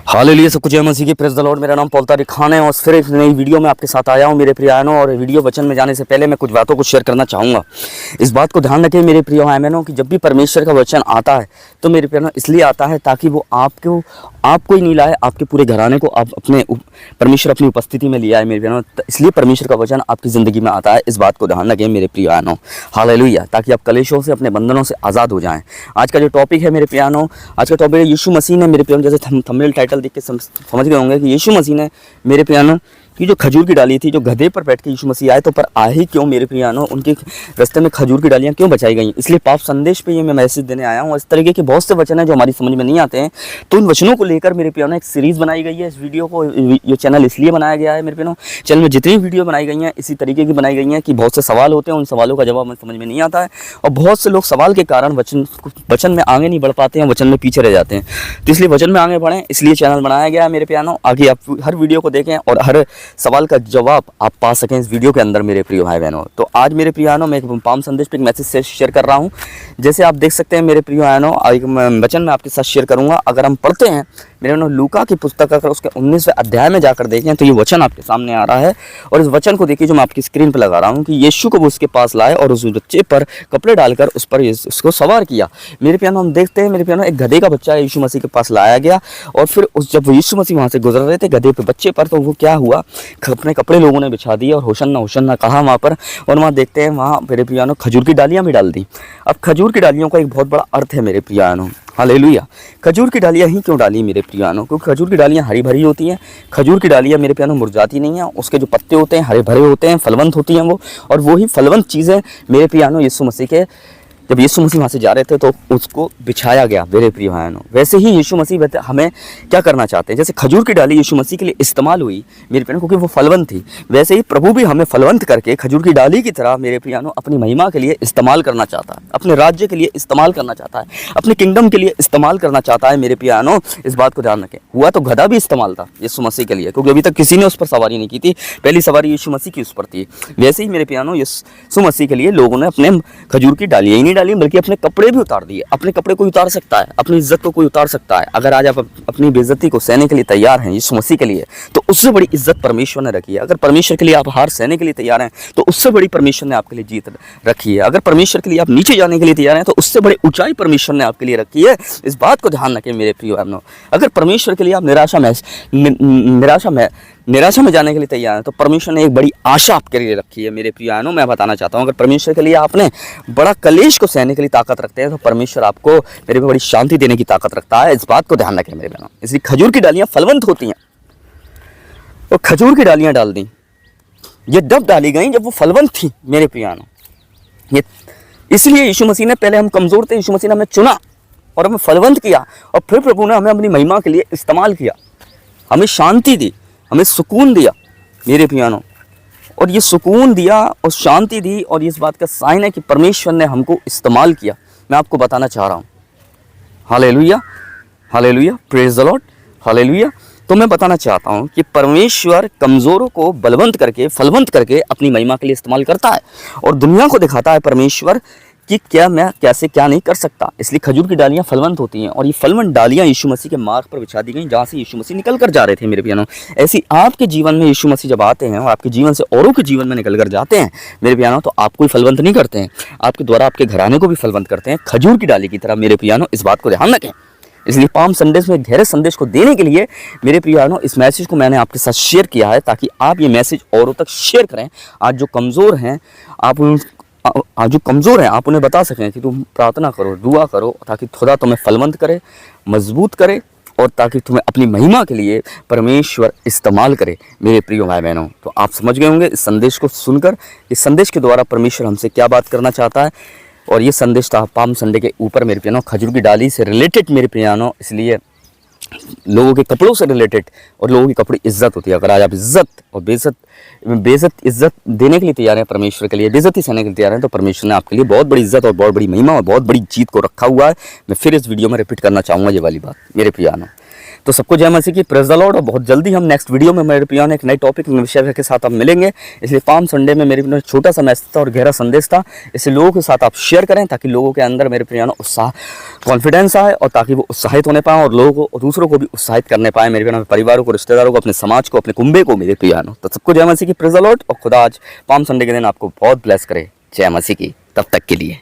Hallelujah, सब कुछ जय मसीह की, प्रेज़ द लॉर्ड। मेरा नाम पॉल तारिक खान है और फिर एक नई वीडियो में आपके साथ आया हूँ मेरे प्रिय आयनों। और वीडियो वचन में जाने से पहले मैं कुछ बातों को शेयर करना चाहूँगा। इस बात को ध्यान रखें मेरे प्रिय आयनों कि जब भी परमेश्वर का वचन आता है तो मेरे प्रिय इसलिए आता है ताकि वो आपको ही नहीं लाए, आपके पूरे घराने को आप परमेश्वर अपनी उपस्थिति में लिया है मेरे प्रिय। इसलिए परमेश्वर का वचन आपकी ज़िंदगी में आता है। इस बात को ध्यान रखें मेरे प्रिय आयनों। हालेलुया, ताकि आप कलेशों से, अपने बंधनों से आज़ाद हो जाएं। आज का जो टॉपिक है मेरे प्रिय आयनों, आज का टॉपिक है यीशु मसीह ने मेरे प्रिय, जैसे थंबनेल टाइटल देख के समझ गए होंगे कि यीशु मसीह ने मेरे प्रियानो कि जो खजूर की डाली थी, जो गधे पर बैठ के यीशु मसीह आए तो पर आए ही क्यों मेरे प्रियानो, उनके रास्ते में खजूर की डालियां क्यों बचाई गई। इसलिए पाप संदेश पे ये मैं मैसेज देने आया हूँ। इस तरीके के बहुत से वचन हैं जो हमारी समझ में नहीं आते हैं, तो उन वचनों को लेकर मेरे प्रियानो एक सीरीज़ बनाई गई है। इस वीडियो को, ये चैनल इसलिए बनाया गया है मेरे प्रियानो, चैनल में जितनी वीडियो बनाई गई हैं इसी तरीके की बनाई गई हैं कि बहुत से सवाल होते हैं, उन सवालों का जवाब हमें समझ में नहीं आता है और बहुत से लोग सवाल के कारण वचन में आगे नहीं बढ़ पाते हैं, वचन में पीछे रह जाते हैं। तो इसलिए वचन में आगे बढ़ें, इसलिए चैनल बनाया गया है मेरे प्यानो। आगे आप हर वीडियो को देखें और हर सवाल का जवाब आप पा सकें इस वीडियो के अंदर मेरे प्रिय भाई बहनों। तो आज मेरे प्रिय बहनों मैं एक पाम संदेश पे एक मैसेज शेयर कर रहा हूं। जैसे आप देख सकते हैं मेरे प्रिय बहनों, एक वचन मैं आपके साथ शेयर करूंगा। अगर हम पढ़ते हैं मेरे बहनों लूका की पुस्तक, अगर उसके 19वें अध्याय में जाकर देखें तो ये वचन आपके सामने आ रहा है। और इस वचन को देखिए जो मैं आपकी स्क्रीन पर लगा रहा हूँ कि यीशु को वो उसके पास लाए और उस बच्चे पर कपड़े डालकर उस पर उसको सवार किया। मेरे प्यानो हम देखते हैं मेरे प्यानो एक गधे का बच्चा यीशु मसीह के पास लाया गया और फिर जब यीशु मसीह वहाँ से गुजर रहे थे गधे पे बच्चे पर, तो वो क्या हुआ, अपने कपड़े लोगों ने बिछा दिए और होशन्ना होशन्ना कहा वहाँ पर। और वहाँ देखते हैं वहाँ मेरे प्रियानो खजूर की डालियाँ भी डाल दी। अब खजूर की डालियों का एक बहुत बड़ा अर्थ है मेरे प्रियानो। हालेलुया, खजूर की डालियाँ ही क्यों डाली मेरे प्रियानो, क्योंकि खजूर की डालियाँ हरी भरी होती हैं। खजूर की डालियाँ मेरे प्रियानो मुरझाती नहीं हैं, उसके जो पत्ते होते हैं हरे भरे होते हैं, फलवंत होती हैं वो। और वही फलवंत चीज़ें मेरे प्रियानो यीशु मसीह के, जब यीशु मसीह वहाँ से जा रहे थे तो उसको बिछाया गया मेरे प्रिय भाइयों। वैसे ही यीशु मसीह हमें क्या करना चाहते हैं, जैसे खजूर की डाली यीशु मसीह के लिए इस्तेमाल हुई मेरे प्रियो क्योंकि वो फलवंत थी, वैसे ही प्रभु भी हमें फलवंत करके खजूर की डाली की तरह मेरे प्रियानो अपनी महिमा के लिए इस्तेमाल करना चाहता है, अपने राज्य के लिए इस्तेमाल करना चाहता है, अपने किंगडम के लिए इस्तेमाल करना चाहता है मेरे प्रियानो। इस बात को ध्यान रखें। हुआ तो गधा भी इस्तेमाल था यीशु मसीह के लिए, क्योंकि अभी तक किसी ने उस पर सवारी नहीं की थी, पहली सवारी यीशु मसीह की उस पर थी। वैसे ही मेरे प्रियानो यीशु मसीह के लिए लोगों ने अपने खजूर की डालियाँ ही नहीं डाली बल्कि अपने कपड़े भी उतार दिए। अपने कपड़े कोई उतार सकता है, अपनी इज्जत को कोई उतार सकता है। अगर आज आप अपनी बेइज्जती को सहने के लिए तैयार हैं यीशु मसीह के लिए, तो उससे बड़ी इज्जत परमेश्वर ने रखी है। अगर परमेश्वर के लिए आप हार सहने के लिए तैयार हैं तो उससे बड़ी परमेश्वर ने आपके लिए जीत रखी है। अगर परमेश्वर के लिए आप नीचे जाने के लिए तैयार हैं तो उससे बड़ी ऊंचाई परमेश्वर ने आपके लिए रखी है। इस बात को ध्यान रखें मेरे प्रिय बहनों। अगर परमेश्वर के लिए आप निराशा में जाने के लिए तैयार हैं तो परमेश्वर ने एक बड़ी आशा आपके लिए रखी है मेरे प्रिय बहनों। मैं बताना चाहता हूँ, अगर परमेश्वर के लिए आपने बड़ा कलेश को सहने के लिए ताकत रखते हैं तो परमेश्वर आपको मेरे पे बड़ी शांति देने की ताकत रखता है। इस बात को ध्यान रखें मेरे बहनों। इसलिए खजूर की डालियाँ फलवंत होती हैं और खजूर की डालियाँ डाल दी, ये जब डाली गई जब वो फलवंत थी मेरे प्रिय बहनों। ये इसलिए यीशु मसीह ने, पहले हम कमज़ोर थे, यीशु मसीह ने हमें चुना और हमें फलवंत किया और फिर प्रभु ने हमें अपनी महिमा के लिए इस्तेमाल किया, हमें शांति दी, हमें सुकून दिया मेरे प्रियानो। और ये सुकून दिया और शांति दी और इस बात का साइन है कि परमेश्वर ने हमको इस्तेमाल किया। मैं आपको बताना चाह रहा हूँ। Hallelujah, hallelujah, praise the Lord, hallelujah. तो मैं बताना चाहता हूँ कि परमेश्वर कमज़ोरों को बलवंत करके, फलवंत करके अपनी महिमा के लिए इस्तेमाल करता है और दुनिया को दिखाता है परमेश्वर कि क्या मैं कैसे क्या नहीं कर सकता। इसलिए खजूर की डालियाँ फलवंत होती हैं और ये फलवंत डालियाँ यीशु मसीह के मार्ग पर बिछा दी गई जहाँ से यीशु मसीह निकल कर जा रहे थे मेरे प्यानो। ऐसी आपके जीवन में यीशु मसीह जब आते हैं और आपके जीवन से औरों के जीवन में निकल कर जाते हैं मेरे प्यानो, तो आपको ही फलवंत नहीं करते हैं, आपके द्वारा आपके घराने को भी फलवंत करते हैं खजूर की डाली की तरह मेरे प्यानो। इस बात को ध्यान रखें। इसलिए पाम संदेश में गहरे संदेश को देने के लिए मेरे प्रियानो इस मैसेज को मैंने आपके साथ शेयर किया है ताकि आप ये मैसेज औरों तक शेयर करें। आज जो कमज़ोर हैं आप उन्हें बता सकें कि तुम प्रार्थना करो, दुआ करो ताकि खुदा तुम्हें फलवंत करे, मजबूत करे और ताकि तुम्हें अपनी महिमा के लिए परमेश्वर इस्तेमाल करे मेरे प्रिय भाई बहनों। तो आप समझ गए होंगे इस संदेश को सुनकर, इस संदेश के द्वारा परमेश्वर हमसे क्या बात करना चाहता है। और ये संदेश था पाम संडे के ऊपर मेरे प्रियानो, खजूर की डाली से रिलेटेड मेरे प्रियानो, इसलिए लोगों के कपड़ों से रिलेटेड। और लोगों की कपड़े इज्जत होती है। अगर आज आप इज्जत और बेइज्जत इज्जत देने के लिए तैयार हैं परमेश्वर के लिए, बेइज्जती सहने के लिए तैयार हैं, तो परमेश्वर ने आपके लिए बहुत बड़ी इज्जत और बहुत बड़ी महिमा और बहुत बड़ी जीत को रखा हुआ है। मैं फिर इस वीडियो में रिपीट करना चाहूँगा ये वाली बात मेरे प्रियानो। तो सबको जय मसीह की, प्रेज द लॉर्ड। और बहुत जल्दी हम नेक्स्ट वीडियो में मेरे प्रियो ने एक नए टॉपिक विषय के साथ आप मिलेंगे। इसलिए पाम संडे में मेरे प्रियो छोटा सा मैसेज था और गहरा संदेश था, इसे लोगों के साथ आप शेयर करें ताकि लोगों के अंदर मेरे प्रियो उत्साह कॉन्फिडेंस आए और ताकि वो उत्साहित होने पाए और लोगों को दूसरों को भी उत्साहित करने पाए, मेरे प्रियो परिवारों को, रिश्तेदारों को, अपने समाज को, अपने कुंबे को, मेरे प्रियो। तो सबको जय मसीह की, प्रेज द लॉर्ड। और खुदा आज पाम संडे के दिन आपको बहुत ब्लेस करे। जय मसीह की, तब तक के लिए।